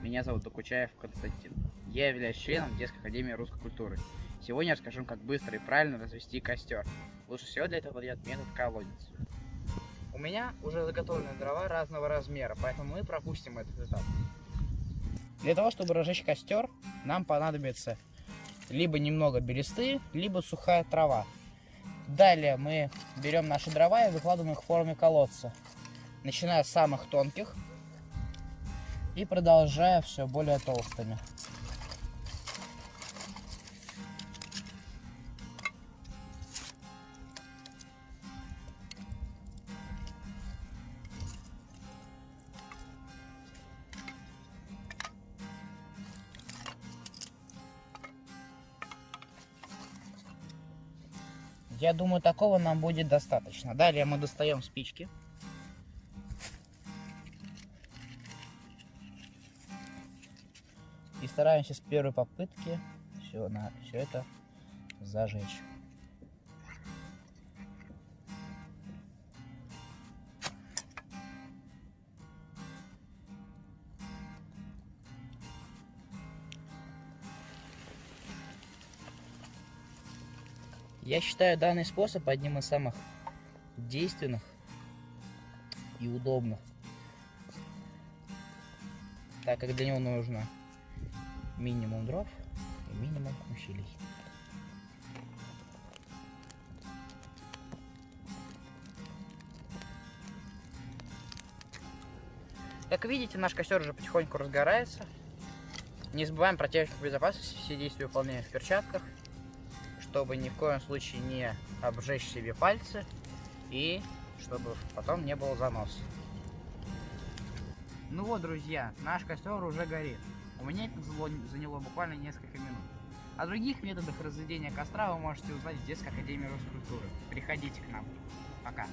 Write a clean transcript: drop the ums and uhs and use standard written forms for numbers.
Меня зовут Докучаев Константин. Я являюсь членом Детской академии русской культуры. Сегодня я расскажу, как быстро и правильно развести костер. Лучше всего для этого подойдет метод колодец. У меня уже заготовлены дрова разного размера, поэтому мы пропустим этот этап. Для того, чтобы разжечь костер, нам понадобится либо немного бересты, либо сухая трава. Далее мы берем наши дрова и выкладываем их в форме колодца, начиная с самых тонких и продолжая все более толстыми. Я думаю, такого нам будет достаточно. Далее мы достаем спички. И стараемся с первой попытки все это зажечь. Я считаю данный способ одним из самых действенных и удобных, так как для него нужно минимум дров и минимум усилий. Как видите, наш костер уже потихоньку разгорается. Не забываем про технику безопасности, все действия выполняем в перчатках, чтобы ни в коем случае не обжечь себе пальцы и чтобы потом не было заноса. Ну вот, друзья, наш костер уже горит. У меня это заняло буквально несколько минут. О других методах разведения костра вы можете узнать в Детской академии русской культуры. Приходите к нам. Пока.